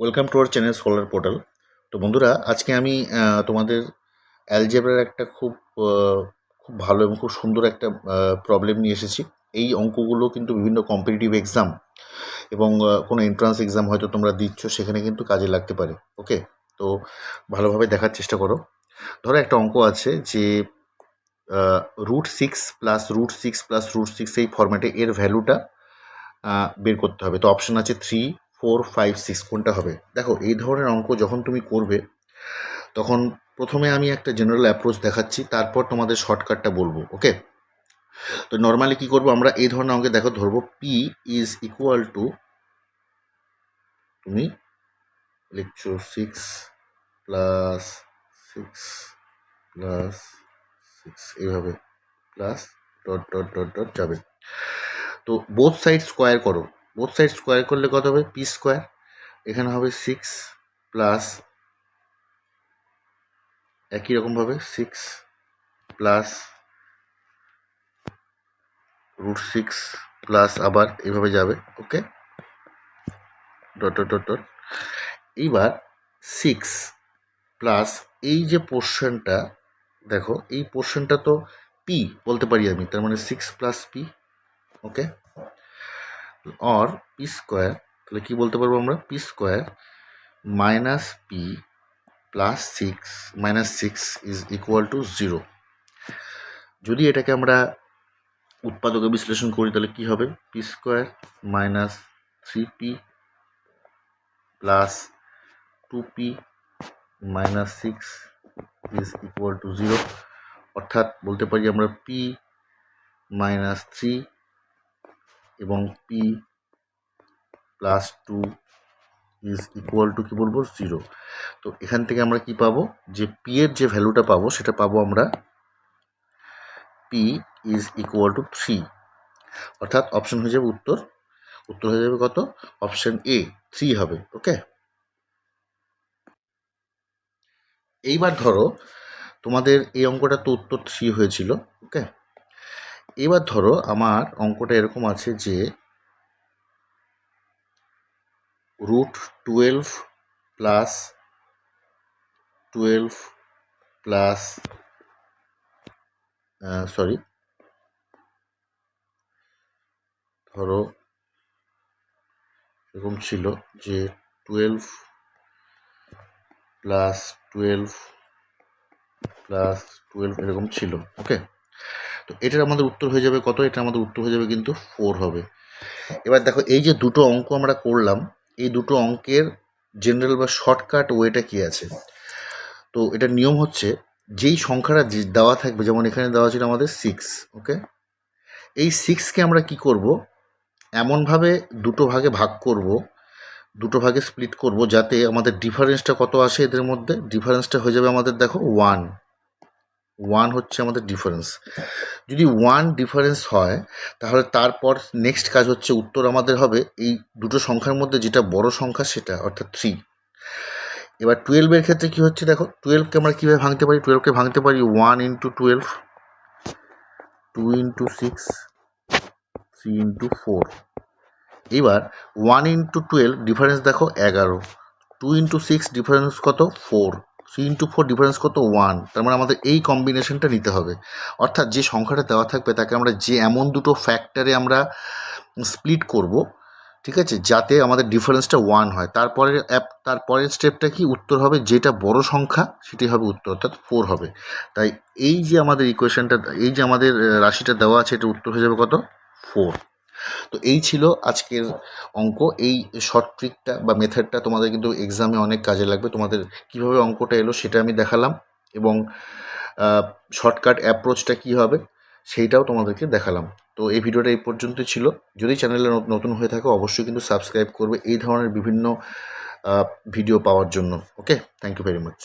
Welcome to our channel scholar portal. তো বন্ধুরা, আজকে আমি তোমাদের অ্যালজেব্রার একটা খুব ভালো এবং খুব সুন্দর একটা প্রবলেম নিয়ে এসেছি। এই অঙ্কগুলো কিন্তু বিভিন্ন কম্পিটিটিভ এক্সাম এবং কোনো এন্ট্রান্স এক্সাম হয়তো তোমরা দিচ্ছ, সেখানে কিন্তু কাজে লাগতে পারে। ওকে, তো ভালোভাবে দেখার চেষ্টা করো। ধরো একটা অঙ্ক আছে যে √6 প্লাস √6 প্লাস √6 এই ফরম্যাটে এর ভ্যালুটা বের করতে হবে। তো অপশন আছে 3, 4, 5, 6 কোনটা হবে। দেখো, এই ধরনের অঙ্ক যখন তুমি করবে তখন প্রথমে আমি একটা জেনারেল অ্যাপ্রোচ দেখাচ্ছি, তারপর তোমাদের শর্টকাটটা বলবো। ওকে, তো নর্মালি কি করবো আমরা এই ধরনের অঙ্কে, দেখো ধরবো পি ইজ ইকুয়াল টু, তুমি লিখছো 6 প্লাস 6 প্লাস 6 এইভাবে plus dot dot dot dot যাবে। তো বোথ সাইড স্কোয়ার করো, বোথ সাইড স্কোয়ার করলে কত হবে, পি স্কোয়ার। এখানে হবে 6 প্লাস একই রকমভাবে 6 প্লাস √6 প্লাস আবার এইভাবে যাবে। ওকে, ডট ডট ডট ডট। এইবার 6 প্লাস এই যে পোর্শনটা, দেখো এই পোর্শনটা তো পি বলতে পারি আমি, তার মানে 6 plus P. Okay, or P square, তাহলে কি বলতে পারবো আমরা, P square minus P plus 6 is equal to 0। যদি এটাকে আমরা উৎপাদকে বিশ্লেষণ করি তাহলে কি হবে, P square minus 3p plus 2p minus 6 is equal to 0। অর্থাৎ বলতে পারি আমরা p মাইনাস 3 এবং p plus 2 is equal to কি বলবো, 0। তো এখান থেকে আমরা কি পাবো, যে p এর যে ভ্যালুটা পাবো সেটা পাবো আমরা p ইজ ইকুয়াল টু 3। অর্থাৎ অপশন হয়ে যাবে উত্তর হয়ে যাবে কত, অপশন এ 3 হবে। ওকে, এইবার ধরো তোমাদের এই অঙ্কটা তো উত্তর 3 হয়েছিল। ওকে, এবার ধরো আমার অঙ্কটা এরকম আছে যে √12 প্লাস 12 প্লাস সরি, ধরো এরকম ছিল যে 12 প্লাস 12 প্লাস 12 এরকম ছিল। ওকে, তো এটার আমাদের উত্তর হয়ে যাবে কত, এটা আমাদের উত্তর হয়ে যাবে কিন্তু 4 হবে। এবার দেখো, এই যে দুটো অঙ্ক আমরা করলাম, এই দুটো অঙ্কের জেনারেল বা শর্টকাট ওয়েটা কি আছে। তো এটার নিয়ম হচ্ছে, যেই সংখ্যাটা দেওয়া থাকবে, যেমন এখানে দেওয়া ছিল আমাদের 6। ওকে, এই 6কে আমরা কি করব, এমনভাবে দুটো ভাগে ভাগ করব, দুটো ভাগে স্প্লিট করব, যাতে আমাদের ডিফারেন্সটা কত আসে, এদের মধ্যে ডিফারেন্সটা হয়ে যাবে আমাদের, দেখো 1 হচ্ছে আমাদের ডিফারেন্স। যদি 1 ডিফারেন্স হয় তাহলে তারপর নেক্সট কাজ হচ্ছে, উত্তর আমাদের হবে এই দুটো সংখ্যার মধ্যে যেটা বড় সংখ্যা সেটা, অর্থাৎ 3। এবার 12-এর ক্ষেত্রে কি হচ্ছে, দেখো 12কে আমরা কীভাবে ভাঙতে পারি, 12কে ভাঙতে পারি 1 × 12, 2 × 6, 3 × 4। এবার 1 × 12 ডিফারেন্স দেখো 11, 2 × 6 ডিফারেন্স কত 4, 3 × 4 ডিফারেন্স কত 1। তার মানে আমাদের এই কম্বিনেশনটা নিতে হবে। অর্থাৎ যে সংখ্যাটা দেওয়া থাকবে তাকে আমরা যে এমন দুটো ফ্যাক্টরে আমরা স্প্লিট করব, ঠিক আছে, যাতে আমাদের ডিফারেন্সটা 1 হয়। তারপরের স্টেপটা কি, উত্তর হবে যেটা বড় সংখ্যা সেটাই হবে উত্তর, অর্থাৎ 4 হবে। তাই এই যে আমাদের ইকুয়েশনটা, এই যে আমাদের রাশিটা দেওয়া আছে, এটা উত্তর হয়ে যাবে কত, 4। তো এই ছিল আজকের অঙ্ক। এই শর্ট ট্রিকটা বা মেথডটা তোমাদের কিন্তু এক্সামে অনেক কাজে লাগবে। তোমাদের কিভাবে অঙ্কটা এলো সেটা আমি দেখালাম, এবং শর্টকাট অ্যাপ্রোচটা কী হবে সেইটাও তোমাদেরকে দেখালাম। তো এই ভিডিওটা এই পর্যন্তই ছিল। যদি চ্যানেলে নতুন হয়ে থাকো অবশ্যই কিন্তু সাবস্ক্রাইব করবে এই ধরনের বিভিন্ন ভিডিও পাওয়ার জন্য। ওকে, থ্যাংক ইউ ভেরি মাচ।